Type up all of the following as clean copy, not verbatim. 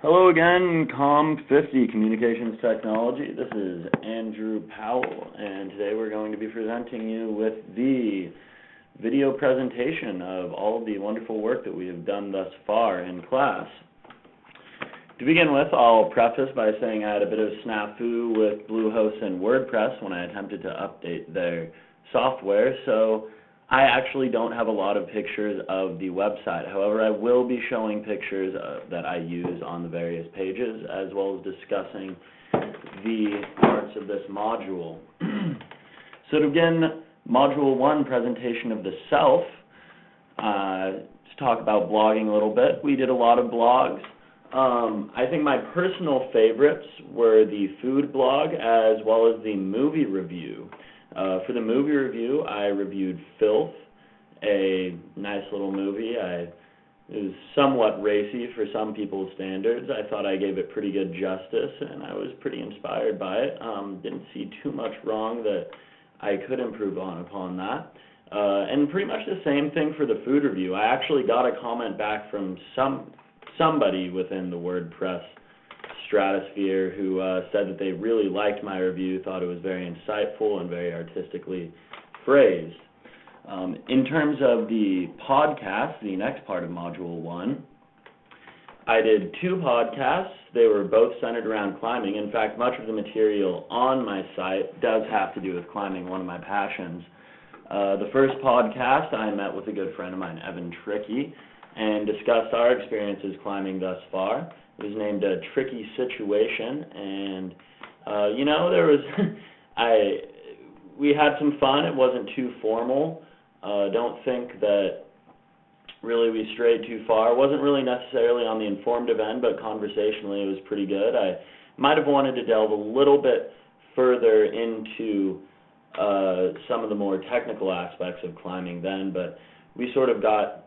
Hello again, COM50 Communications Technology. This is Andrew Powell, and today we're going to be presenting you with the video presentation of all of the wonderful work that we have done thus far in class. To begin with, I'll preface by saying I had a bit of snafu with Bluehost and WordPress when I attempted to update their software, so I actually don't have a lot of pictures of the website. However, I will be showing pictures that I use on the various pages, as well as discussing the parts of this module. So to begin, Module 1, presentation of the self. To talk about blogging a little bit, we did a lot of blogs. I think my personal favorites were the food blog as well as the movie review. For the movie review, I reviewed Filth, a nice little movie. It was somewhat racy for some people's standards. I thought I gave it pretty good justice, and I was pretty inspired by it. Didn't see too much wrong that I could improve upon that. And pretty much the same thing for the food review. I actually got a comment back from somebody within the WordPress stratosphere who said that they really liked my review, thought it was very insightful and very artistically phrased. In terms of the podcast, the next part of Module 1, I did 2 podcasts. They were both centered around climbing. In fact, much of the material on my site does have to do with climbing, one of my passions. The first podcast, I met with a good friend of mine, Evan Tricky, and discussed our experiences climbing thus far. It was named A Tricky Situation, and there was we had some fun. It wasn't too formal. Don't think that really we strayed too far. It wasn't really necessarily on the informative end, but conversationally it was pretty good. I might have wanted to delve a little bit further into some of the more technical aspects of climbing then, but we sort of got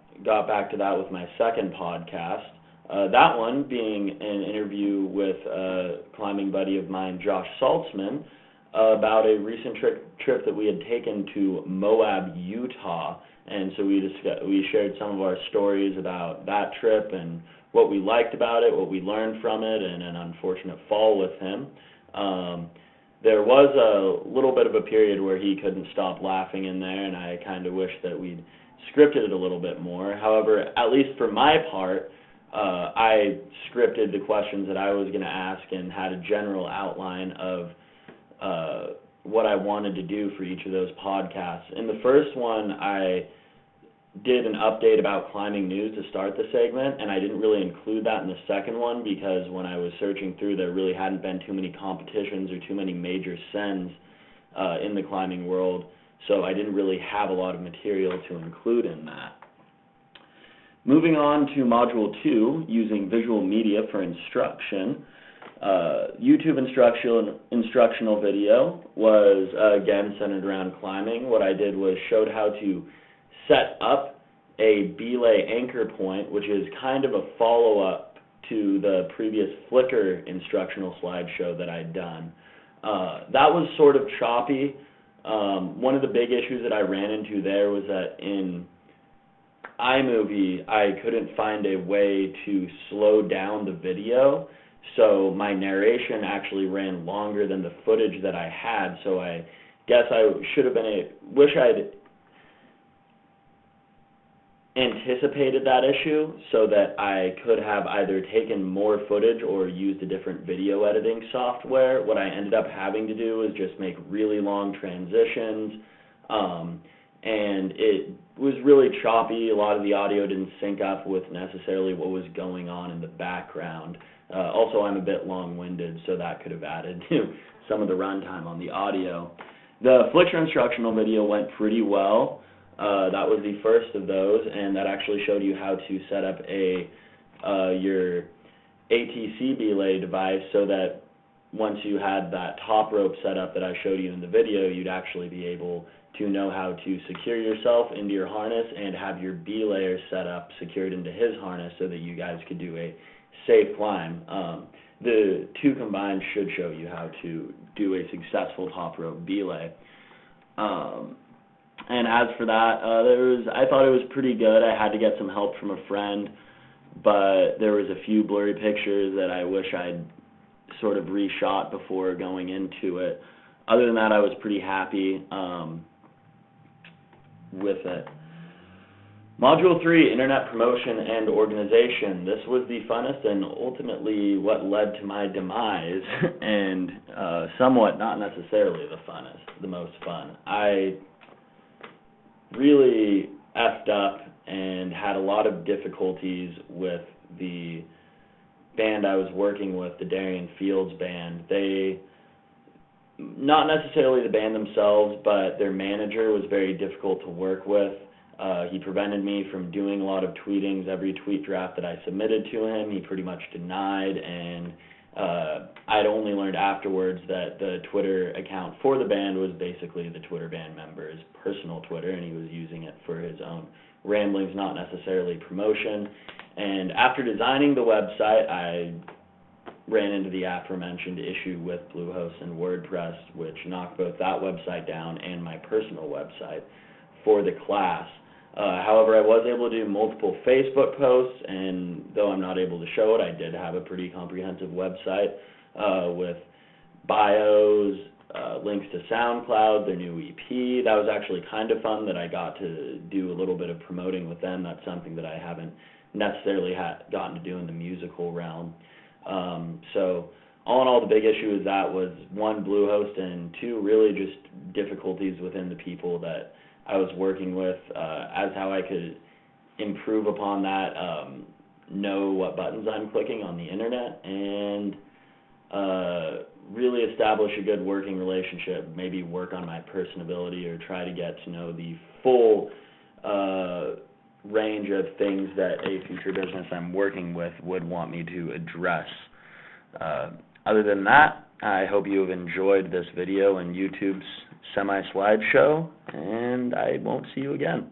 back to that with my second podcast. That one being an interview with a climbing buddy of mine, Josh Saltzman, about a recent trip that we had taken to Moab, Utah. And so we shared some of our stories about that trip and what we liked about it, what we learned from it, and an unfortunate fall with him. There was a little bit of a period where he couldn't stop laughing in there, and I kind of wish that we'd scripted it a little bit more. However, at least for my part, I scripted the questions that I was going to ask and had a general outline of what I wanted to do for each of those podcasts. In the first one, I did an update about climbing news to start the segment, and I didn't really include that in the second one because when I was searching through, there really hadn't been too many competitions or too many major sends in the climbing world, so I didn't really have a lot of material to include in that. Moving on to Module 2, using visual media for instruction. YouTube instructional video was, again, centered around climbing. What I did was showed how to set up a belay anchor point, which is kind of a follow-up to the previous Flickr instructional slideshow that I'd done. That was sort of choppy. One of the big issues that I ran into there was that in iMovie, I couldn't find a way to slow down the video, so my narration actually ran longer than the footage that I had, so I guess I wish I'd anticipated that issue so that I could have either taken more footage or used a different video editing software. What I ended up having to do was just make really long transitions, and it was really choppy. A lot of the audio didn't sync up with necessarily what was going on in the background. Also, I'm a bit long-winded, so that could have added to some of the runtime on the audio. The Flickr instructional video went pretty well. That was the first of those, and that actually showed you how to set up your ATC belay device so that once you had that top rope set up that I showed you in the video, you'd actually be able to know how to secure yourself into your harness and have your belayer set up, secured into his harness so that you guys could do a safe climb. The two combined should show you how to do a successful top rope belay. And as for that, I thought it was pretty good. I had to get some help from a friend but there was a few blurry pictures that I wish I'd sort of reshot before going into it. Other than that, I was pretty happy with it. Module 3, Internet Promotion and Organization. This was the funnest and ultimately what led to my demise, and somewhat not necessarily the funnest, the most fun. I really effed up and had a lot of difficulties with the band I was working with, the Darian Fields Band. They, not necessarily the band themselves, but their manager was very difficult to work with. He prevented me from doing a lot of tweetings. Every tweet draft that I submitted to him, he pretty much denied, and I'd only learned afterwards that the Twitter account for the band was basically the Twitter band member's personal Twitter, and he was using it for his own ramblings, not necessarily promotion. And after designing the website, I ran into the aforementioned issue with Bluehost and WordPress, which knocked both that website down and my personal website for the class. However, I was able to do multiple Facebook posts, and though I'm not able to show it, I did have a pretty comprehensive website with bios, links to SoundCloud, their new EP. That was actually kind of fun that I got to do a little bit of promoting with them. That's something that I haven't necessarily gotten to do in the musical realm. So all in all, the big issue is that was, one, Bluehost, and two, really just difficulties within the people that I was working with, as how I could improve upon that, know what buttons I'm clicking on the internet, and really establish a good working relationship, maybe work on my personability or try to get to know the full range of things that a future business I'm working with would want me to address. Other than that, I hope you have enjoyed this video and YouTube's semi-slideshow, and I won't see you again.